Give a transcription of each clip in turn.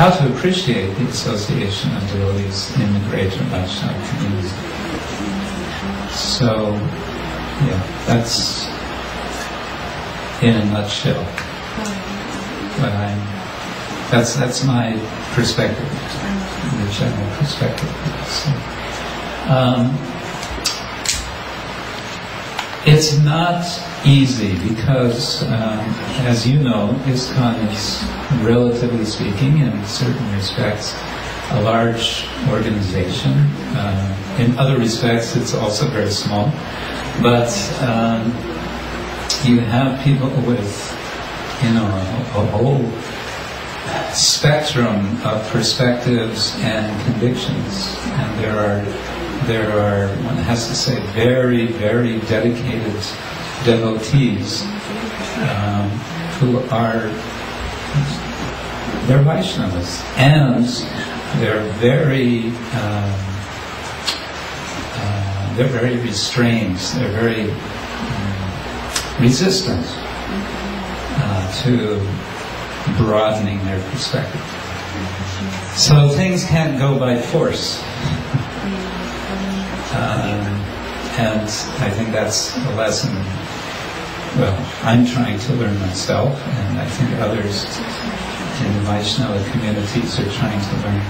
how to appreciate the association of devotees in the greater Vaishnava community. So, yeah, that's in a nutshell. But that's my perspective, the general perspective. So, it's not easy because, as you know, ISKCON is, relatively speaking, in certain respects, a large organization. In other respects, it's also very small. But you have people with, a whole spectrum of perspectives and convictions, and there are, one has to say, very, very dedicated devotees who are, they're Vaishnavas, and they're very restrained, they're very resistant to broadening their perspective. So things can't go by force. And I think that's a lesson, well, I'm trying to learn myself, and I think others in the Vaishnava communities are trying to learn.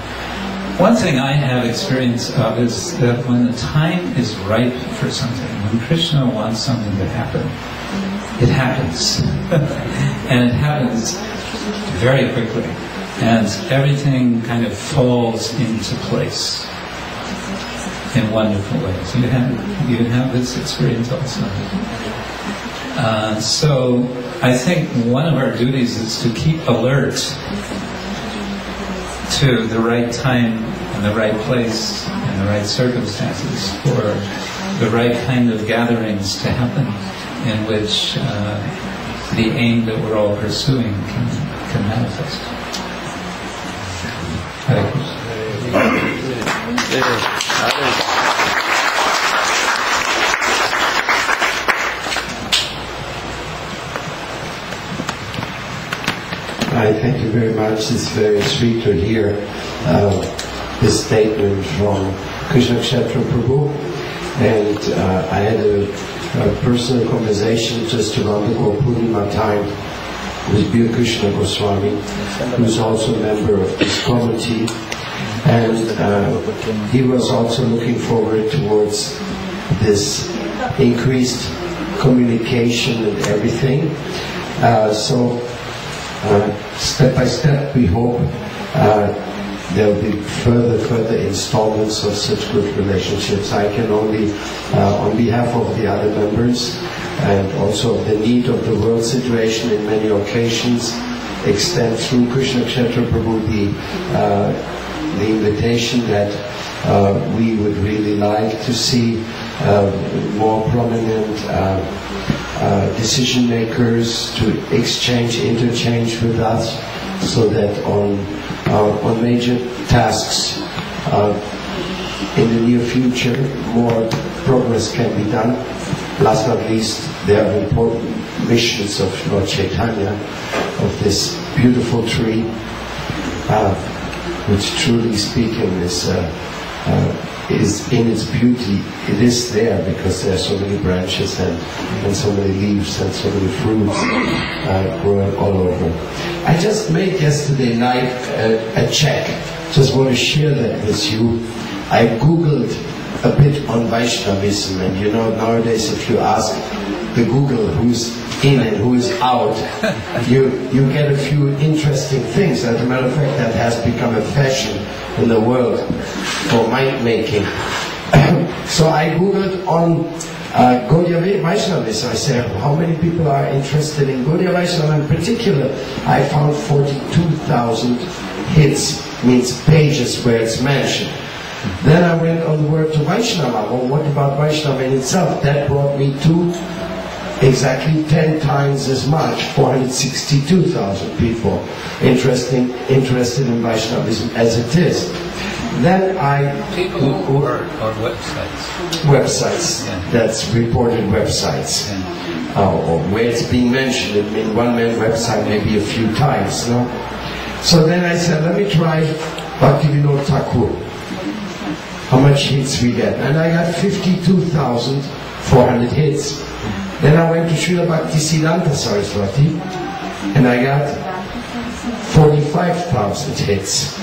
One thing I have experience of is that when the time is ripe for something, when Krishna wants something to happen, it happens. And it happens very quickly. And everything kind of falls into place in wonderful ways. You have this experience also. So I think one of our duties is to keep alert to the right time and the right place and the right circumstances for the right kind of gatherings to happen in which the aim that we're all pursuing can manifest. Hare Krishna. Thank you very much. It's very sweet to hear this statement from Kryszna Kszetra Prabhu. And I had a personal conversation just around the Purnima time with Bir Krishna Goswami, who's also a member of this committee. And he was also looking forward towards this increased communication and everything. So step by step, we hope there will be further installments of such good relationships. I can only, on behalf of the other members and also the need of the world situation in many occasions, extend through Kryszna Kshetra Prabhu the invitation that we would really like to see more prominent decision makers to interchange with us, so that on major tasks in the near future more progress can be done. Last but not least, there are important missions of Lord Chaitanya, of this beautiful tree, which truly speaking is in its beauty. It is there because there are so many branches and so many leaves and so many fruits growing all over. I just made yesterday night a check. Just want to share that with you. I Googled a bit on Vaishnavism, and you know, nowadays if you ask the Google who's in and who is out, you get a few interesting things. As a matter of fact, that has become a fashion in the world for mind making. So I Googled on Gaudiya Vaishnavism. I said, how many people are interested in Gaudiya Vaishnavism? In particular, I found 42,000 hits, means pages where it's mentioned. Then I went on the word to Vaishnava. Well, what about Vaishnava in itself? That brought me to exactly 10 times as much, 462,000 people interested in Vaishnavism as it is. Then people who are on websites. Websites, yeah. That's reported websites. Yeah. Or where it's being mentioned in one website maybe a few times, no? So then I said, let me try Bhaktivinoda Thakur. How much hits we get? And I got 52,400 hits. Then I went to Srila Bhaktisiddhanta Saraswati, and I got 45,000 hits.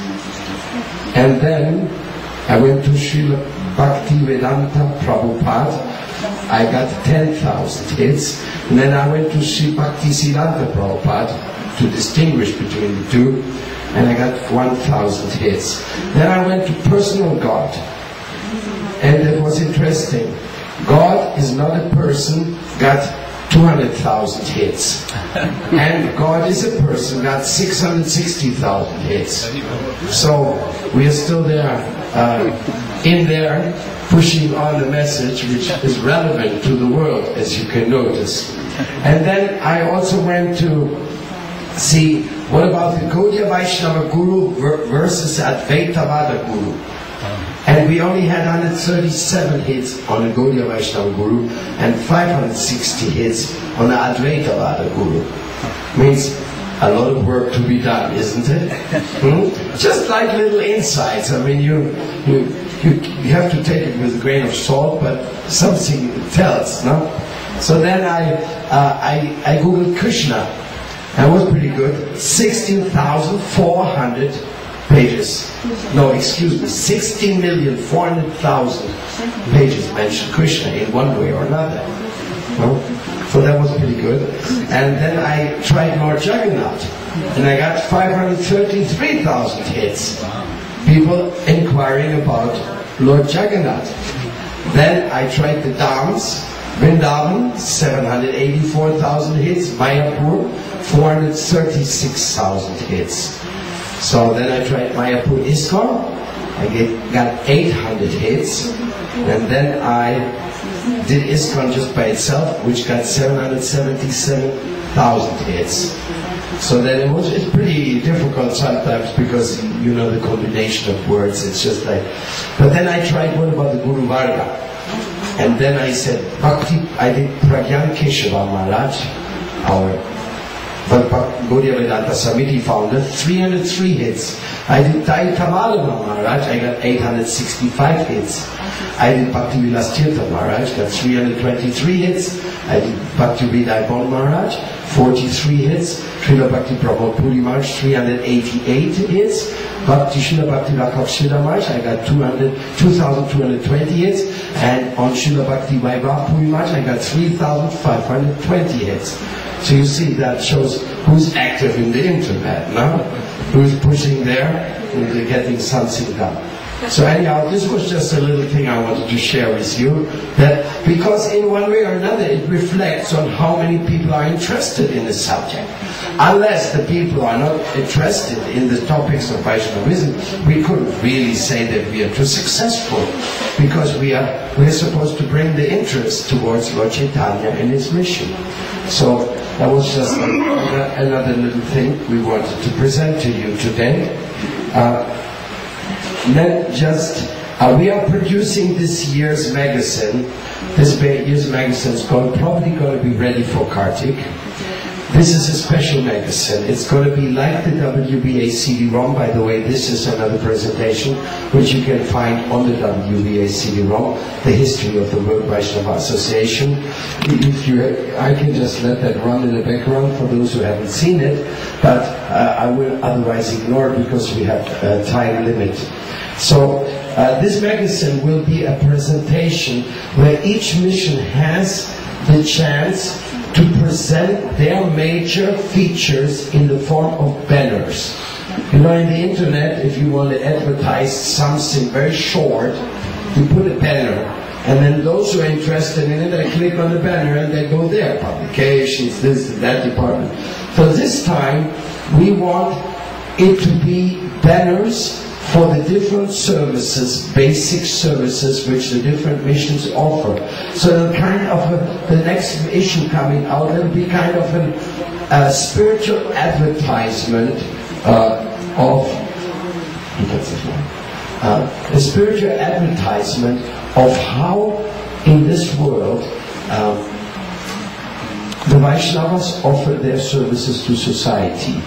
And then I went to Srila Bhaktivedanta Prabhupada, I got 10,000 hits. And then I went to Sri Bhaktisiddhanta Prabhupada to distinguish between the two, and I got 1,000 hits. Then I went to Personal God, and it was interesting. God is not a person, got 200,000 hits. And God is a person, got 660,000 hits. So we are still there, in there, pushing on the message which is relevant to the world, as you can notice. And then I also went to see what about the Gaudiya Vaishnava Guru versus Advaitavada Guru. And we only had 137 hits on the Gaudiya Vaishnava Guru and 560 hits on the Advaitavada Guru. Means a lot of work to be done, isn't it? Just like little insights. I mean, you have to take it with a grain of salt, but something it tells, no? So then I googled Kryshna. That was pretty good. 16,400 pages. No, excuse me, 16,400,000 pages mention Kryshna in one way or another. No? So that was pretty good. And then I tried Lord Jagannath, and I got 533,000 hits. People inquiring about Lord Jagannath. Then I tried the dance, Vrindavan, 784,000 hits, Mayapur, 436,000 hits. So then I tried Mayapur ISKCON, I got 800 hits, and then I did ISKCON just by itself, which got 777,000 hits. So then it's pretty difficult sometimes because you know the combination of words, it's just like, but then I tried what about the Guru Varga, and then I said, I did Pragyan Keshava Maharaj, our Gaudiya Vedanta Samiti founder, 303 hits. I did Dai Kamalana Maharaj, I got 865 hits. I did Bhakti Vilas Tirtha Maharaj, got 323 hits. I did Bhakti Vidai Bon Maharaj, 43 hits. Srila Bhakti Prabhu Puri Maharaj, 388 hits. Bhakti Srila Bhakti Rakhav Srila Maharaj, I got 2,220 hits. And on Srila Bhakti Vaibhav Puri Maharaj, I got 3,520 hits. So you see, that shows who's active in the internet, no? Who's pushing there and getting something done. So anyhow, this was just a little thing I wanted to share with you, that because in one way or another it reflects on how many people are interested in the subject. Unless the people are not interested in the topics of Vaishnavism, we couldn't really say that we are too successful, because we're supposed to bring the interest towards Lord Chaitanya and his mission. So that was just another little thing we wanted to present to you today. We are producing this year's magazine. This year's magazine is probably going to be ready for Kartik. This is a special magazine. It's going to be like the WBA CD-ROM. By the way, this is another presentation which you can find on the WBA CD-ROM, the history of the World Vaishnava Association. I can just let that run in the background for those who haven't seen it, but I will otherwise ignore it because we have a time limit. So this magazine will be a presentation where each mission has the chance to present their major features in the form of banners. You know, in the internet, if you want to advertise something very short, you put a banner, and then those who are interested in it, they click on the banner and they go there, publications, this and that department. So this time, we want it to be banners for the different services, basic services which the different missions offer. So kind of the next issue coming out will be kind of a spiritual advertisement a spiritual advertisement of how in this world the Vaishnavas offer their services to society.